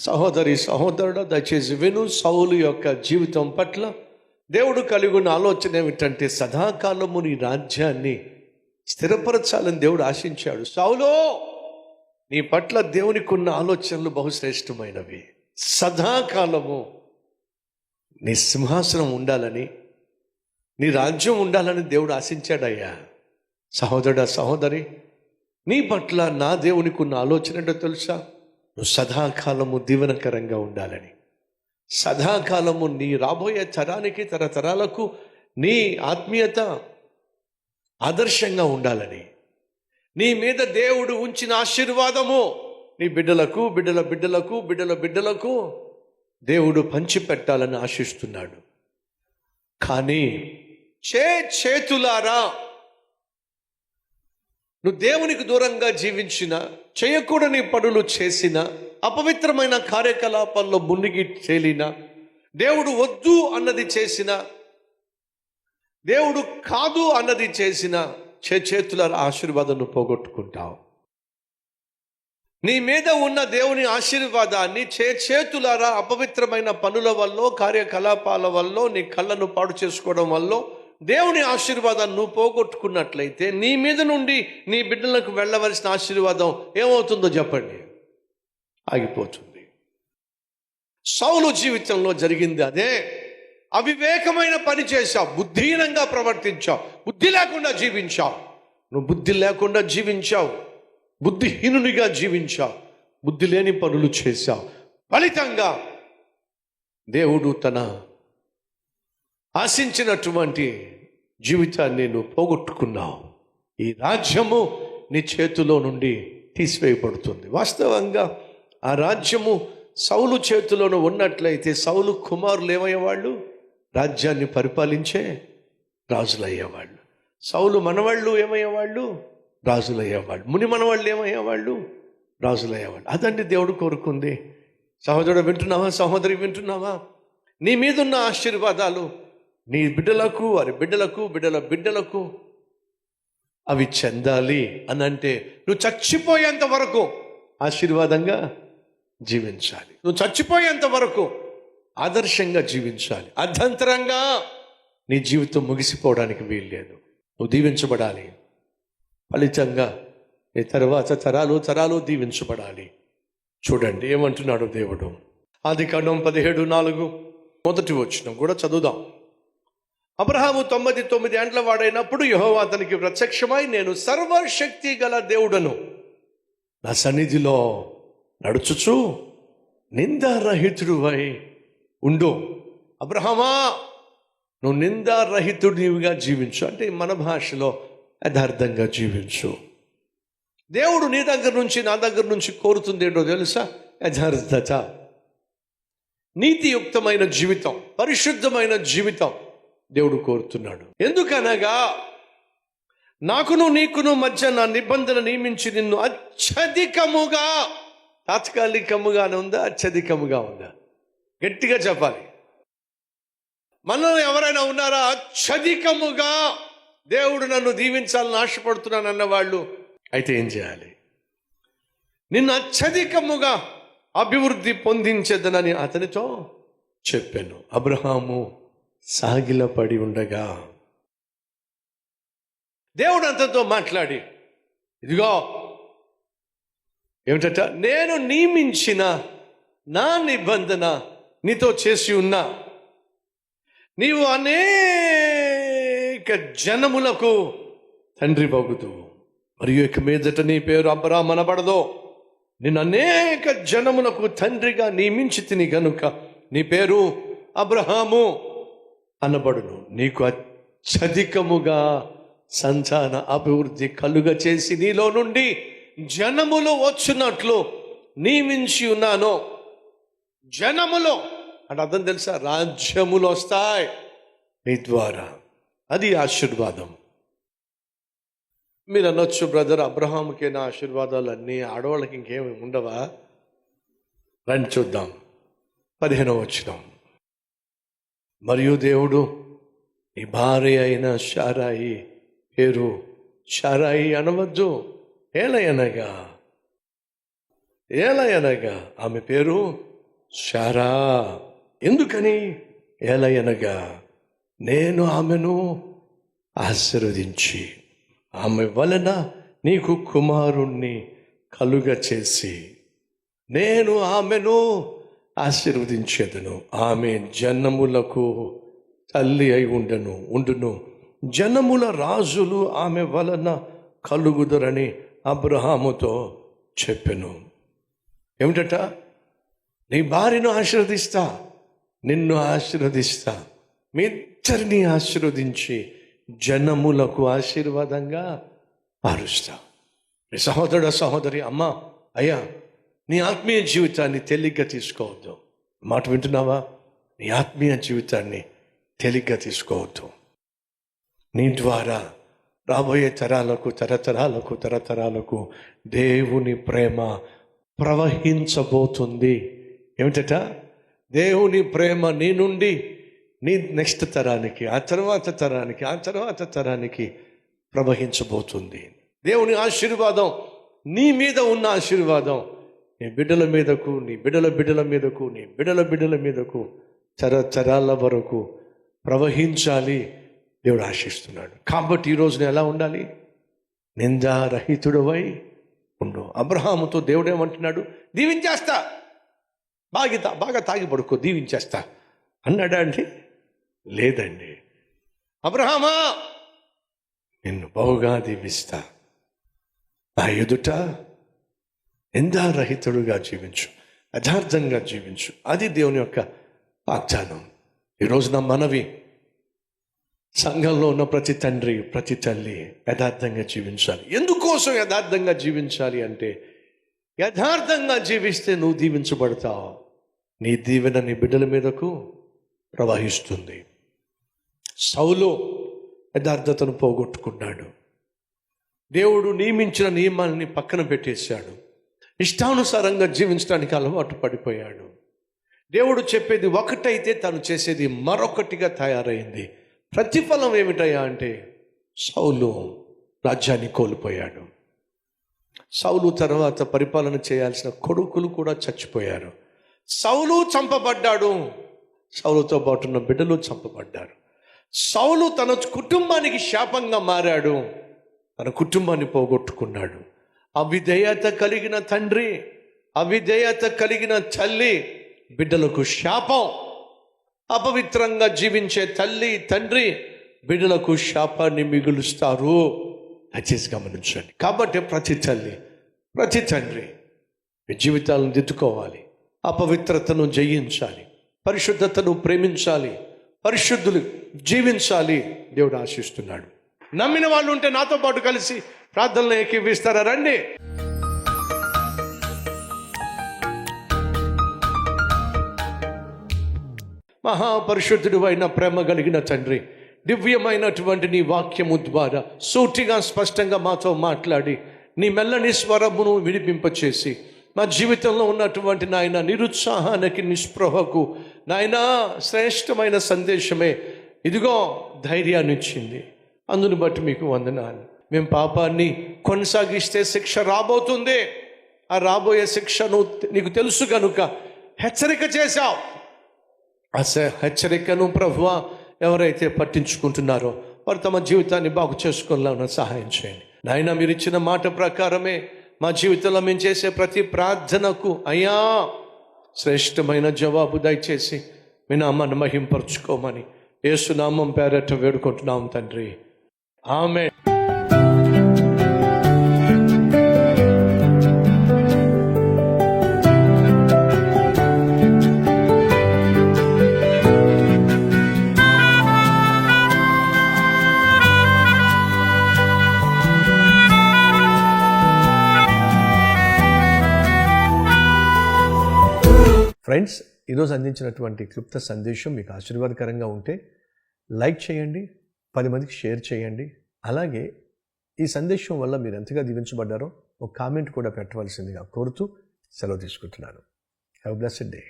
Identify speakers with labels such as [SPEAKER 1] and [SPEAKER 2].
[SPEAKER 1] సహోదరి సహోదరుడు దయచేసి విను. సౌలు యొక్క జీవితం పట్ల దేవుడు కలిగి ఉన్న ఆలోచన ఏమిటంటే సదాకాలము నీ రాజ్యాన్ని స్థిరపరచాలని దేవుడు ఆశించాడు. సౌలు, నీ పట్ల దేవునికి ఉన్న ఆలోచనలు బహుశ్రేష్టమైనవి. సదాకాలము నీ సింహాసనం ఉండాలని, నీ రాజ్యం ఉండాలని దేవుడు ఆశించాడయ్యా. సహోదరుడా సహోదరి, నీ పట్ల నా దేవునికి ఉన్న ఆలోచన ఏంటో తెలుసా? నువ్వు సదాకాలము దీవెనకరంగా ఉండాలని, సదాకాలము నీ రాబోయే తరానికి తరతరాలకు నీ ఆత్మీయత ఆదర్శంగా ఉండాలని, నీ మీద దేవుడు ఉంచిన ఆశీర్వాదము నీ బిడ్డలకు బిడ్డల బిడ్డలకు బిడ్డల బిడ్డలకు దేవుడు పంచిపెట్టాలని ఆశిస్తున్నాడు. కానీ చేతులారా నువ్వు దేవునికి దూరంగా జీవించిన, చేయకూడని పనులు చేసిన, అపవిత్రమైన కార్యకలాపాల్లో మునిగి తేలిన, దేవుడు వద్దు అన్నది చేసిన, దేవుడు కాదు అన్నది చేసిన చేతుల ఆశీర్వాదాన్ని పోగొట్టుకుంటావు. నీ మీద ఉన్న దేవుని ఆశీర్వాదాన్ని చేతులారా అపవిత్రమైన పనుల వల్ల, కార్యకలాపాల వల్ల, నీ కళ్ళను పాడు చేసుకోవడం వల్ల దేవుని ఆశీర్వాదాన్ని నువ్వు పోగొట్టుకున్నట్లయితే నీ మీద నుండి నీ బిడ్డలకు వెళ్ళవలసిన ఆశీర్వాదం ఏమవుతుందో చెప్పండి? ఆగిపోతుంది. సౌలు జీవితంలో జరిగింది అదే. అవివేకమైన పని చేశావు, బుద్ధిహీనంగా ప్రవర్తించావు, బుద్ధి లేకుండా జీవించావు. నువ్వు బుద్ధి లేకుండా జీవించావు, బుద్ధిహీనునిగా జీవించావు, బుద్ధి లేని పనులు చేశావు. ఫలితంగా దేవుడు తన ఆశించినటువంటి జీవితాన్ని నువ్వు పోగొట్టుకున్నావు. ఈ రాజ్యము నీ చేతిలో నుండి తీసివేయబడుతుంది. వాస్తవంగా ఆ రాజ్యము సౌలు చేతిలోనూ ఉన్నట్లయితే సౌలు కుమారులు ఏమయ్యేవాళ్ళు? రాజ్యాన్ని పరిపాలించే రాజులయ్యేవాళ్ళు. సౌలు మనవాళ్ళు ఏమయ్యేవాళ్ళు? రాజులయ్యేవాళ్ళు. ముని మనవాళ్ళు ఏమయ్యేవాళ్ళు? రాజులయ్యేవాళ్ళు. అదండి దేవుడు కోరుకుంది. సహోదరుడు వింటున్నావా? సహోదరి వింటున్నావా? నీ మీదున్న ఆశీర్వాదాలు నీ బిడ్డలకు, వారి బిడ్డలకు, బిడ్డల బిడ్డలకు అవి చెందాలి అని అంటే నువ్వు చచ్చిపోయేంత వరకు ఆశీర్వాదంగా జీవించాలి. నువ్వు చచ్చిపోయేంత వరకు ఆదర్శంగా జీవించాలి. అర్ధంతరంగా నీ జీవితం ముగిసిపోవడానికి వీల్లేదు. నువ్వు దీవించబడాలి. ఫలితంగా నీ తర్వాత తరాలు దీవించబడాలి. చూడండి ఏమంటున్నాడు దేవుడు. ఆదికాండం 17:4 మొదటి వచనం కూడా చదువుదాం. అబ్రహాము 99 ఏండ్ల వాడైనప్పుడు యెహోవా అతనికి ప్రత్యక్షమై, నేను సర్వశక్తి గల దేవుడను, నా సన్నిధిలో నడుచుచు నిందారహితుడివై ఉండు. అబ్రహామా, నువ్వు నిందారహితుడివిగా జీవించు. అంటే మన భాషలో యథార్థంగా జీవించు. దేవుడు నీ దగ్గర నుంచి, నా దగ్గర నుంచి కోరుతుంది ఏంటో తెలుసా? యథార్థత, నీతియుక్తమైన జీవితం, పరిశుద్ధమైన జీవితం దేవుడు కోరుతున్నాడు. ఎందుకనగా నాకును నీకును మధ్య నా నిబంధన నియమించి నిన్ను అత్యధికముగా, తాత్కాలికముగానే ఉందా, అత్యధికముగా ఉందా? గట్టిగా చెప్పాలి. మనలో ఎవరైనా ఉన్నారా అత్యధికముగా దేవుడు నన్ను దీవించాలని ఆశపడుతున్నాను అన్నవాళ్ళు? అయితే ఏం చేయాలి? నిన్ను అత్యధికముగా అభివృద్ధి పొందించేదనని అతనితో చెప్పాను. అబ్రహాము సాగిలపడి ఉండగా దేవుడు అతనితో మాట్లాడి, ఇదిగో ఏమిటట, నేను నియమించిన నా నిబంధన నీతో చేసి ఉన్నా. నీవు అనేక జనములకు తండ్రి బగుదువు, మరియు ఇక మీదట నీ పేరు అబ్రాహాము అనబడదు. నేను అనేక జనములకు తండ్రిగా నియమించి తిని గనుక నీ పేరు అబ్రహాము అనబడును. నీకు అత్యధికముగా సంతాన అభివృద్ధి కలుగ చేసి నీలో నుండి జనములు వచ్చినట్లు నియమించి ఉన్నాను. జనములో అంటే అర్థం తెలుసా? రాజ్యములు వస్తాయి నీ ద్వారా. అది ఆశీర్వాదం. మీరు అనొచ్చు, బ్రదర్ అబ్రహాముకైనా ఆశీర్వాదాలు అన్నీ, ఆడవాళ్ళకి ఇంకేమి ఉండవా? రండి చూద్దాం. 15వ వచనం. మరియు దేవుడు నీ భార్య అయిన శారాయి పేరు శారాయి అనవద్దు, ఏలయనగా ఆమె పేరు శారా. ఎందుకని? ఏలయనగా నేను ఆమెను ఆశీర్వదించి ఆమె వలన నీకు కుమారుణ్ణి కలుగ చేసి నేను ఆమెను ఆశీర్వదించేదను. ఆమె జనములకు తల్లి అయి ఉండును. జనముల రాజులు ఆమె వలన కలుగుదరని అబ్రహాముతో చెప్పెను. ఏమిటట? నీ భార్యను ఆశీర్వదిస్తా, నిన్ను ఆశీర్వదిస్తా, మీ ఇద్దరిని ఆశీర్వదించి జనములకు ఆశీర్వాదంగా మారుస్తా. నీ సహోదరుడు సహోదరి, అమ్మా అయ్యా, నీ ఆత్మీయ జీవితాన్ని తేలిగ్గా తీసుకోవద్దు. మాట వింటున్నావా? నీ ఆత్మీయ జీవితాన్ని తేలిగ్గా తీసుకోవద్దు. నీ ద్వారా రాబోయే తరతరాలకు దేవుని ప్రేమ ప్రవహించబోతుంది. ఏమిటట? దేవుని ప్రేమ నీ నుండి నీ నెక్స్ట్ తరానికి, ఆ తర్వాత తరానికి ప్రవహించబోతుంది. దేవుని ఆశీర్వాదం, నీ మీద ఉన్న ఆశీర్వాదం నీ బిడ్డల మీదకు, నీ బిడ్డల బిడ్డల మీదకు, నీ బిడ్డల బిడ్డల మీదకు, తరతరాల వరకు ప్రవహించాలి దేవుడు ఆశిస్తున్నాడు. కాబట్టి ఈరోజున ఎలా ఉండాలి? నిందారహితుడవై ఉండు. అబ్రహాముతో దేవుడు ఏమంటున్నాడు? దీవించేస్తా, బాగా తాగి పడుకో, దీవించేస్తా అన్నాడా అండి? లేదండి. అబ్రహామా, నిన్ను బహుగా దీవిస్తా, నా ఎదుట నిందారహితుడుగా జీవించు, యథార్థంగా జీవించు. అది దేవుని యొక్క వాగ్దానం. ఈరోజు నా మనవి, సంఘంలో ఉన్న ప్రతి తండ్రి ప్రతి తల్లి యథార్థంగా జీవించాలి. ఎందుకోసం యథార్థంగా జీవించాలి అంటే, యథార్థంగా జీవిస్తే నువ్వు దీవించబడతావు, నీ దీవెన నీ బిడ్డల మీదకు ప్రవహిస్తుంది. సౌలు యథార్థతను పోగొట్టుకున్నాడు. దేవుడు నియమించిన నియమాలని పక్కన పెట్టేశాడు. ఇష్టానుసారంగా జీవించడానికి అలవాటు పడిపోయాడు. దేవుడు చెప్పేది ఒకటైతే తను చేసేది మరొకటిగా తయారైంది. ప్రతిఫలం ఏమిటయ్యా అంటే, సౌలు రాజ్యాన్ని కోల్పోయాడు. సౌలు తర్వాత పరిపాలన చేయాల్సిన కొడుకులు కూడా చచ్చిపోయారు. సౌలు చంపబడ్డాడు, సౌలుతో పాటు ఉన్న బిడ్డలు చంపబడ్డారు. సౌలు తన కుటుంబానికి శాపంగా మారాడు, తన కుటుంబాన్ని పోగొట్టుకున్నాడు. అవిధేయత కలిగిన తండ్రి, అవిధేయత కలిగిన తల్లి బిడ్డలకు శాపం. అపవిత్రంగా జీవించే తల్లి తండ్రి బిడ్డలకు శాపాన్ని మిగులుస్తారు. దయచేసి గమనించండి. కాబట్టి ప్రతి తల్లి ప్రతి తండ్రి మీ జీవితాలను దిద్దుకోవాలి, అపవిత్రతను జయించాలి, పరిశుద్ధతను ప్రేమించాలి, పరిశుద్ధులు జీవించాలి. దేవుడు ఆశిస్తున్నాడు. నమ్మిన వాళ్ళు ఉంటే నాతో పాటు కలిసి ప్రార్థనలు ఏకీవిస్తారా? రండి. మహాపరిశుద్ధుడు అయిన ప్రేమ కలిగిన తండ్రి, దివ్యమైనటువంటి నీ వాక్యము ద్వారా సూటిగా స్పష్టంగా మాతో మాట్లాడి నీ మెల్లని స్వరమును విడిపింపచేసి మా జీవితంలో ఉన్నటువంటి నాయన నిరుత్సాహానికి, నిస్పృహకు నాయన శ్రేష్టమైన సందేశమే ఇదిగో ధైర్యాన్ని ఇచ్చింది. అందుని బట్టి మీకు వందనాలు. మేము పాపాన్ని కొనసాగిస్తే శిక్ష రాబోతుంది. ఆ రాబోయే శిక్షను నీకు తెలుసు కనుక హెచ్చరిక చేశావు. ఆ హెచ్చరికను ప్రభువా ఎవరైతే పట్టించుకుంటున్నారో వారు తమ జీవితాన్ని బాగు చేసుకోవాలని సహాయం చేయండి నాయన. మీరు ఇచ్చిన మాట ప్రకారమే మా జీవితంలో మేము చేసే ప్రతి ప్రార్థనకు అయ్యా శ్రేష్టమైన జవాబు దయచేసి మీ నామాన్ని మహింపరచుకోమని యేసు నామం పేరట వేడుకుంటున్నాం తండ్రి. ఆమేన్. ఫ్రెండ్స్, ఈరోజు అందించినటువంటి క్లుప్త సందేశం మీకు ఆశీర్వాదకరంగా ఉంటే లైక్ చేయండి, 10 మందికి షేర్ చేయండి. అలాగే ఈ సందేశం వల్ల మీరు ఎంతగా దీవించబడ్డారో ఒక కామెంట్ కూడా పెట్టవలసిందిగా కోరుతూ సెలవు తీసుకుంటున్నాను. Have a blessed day.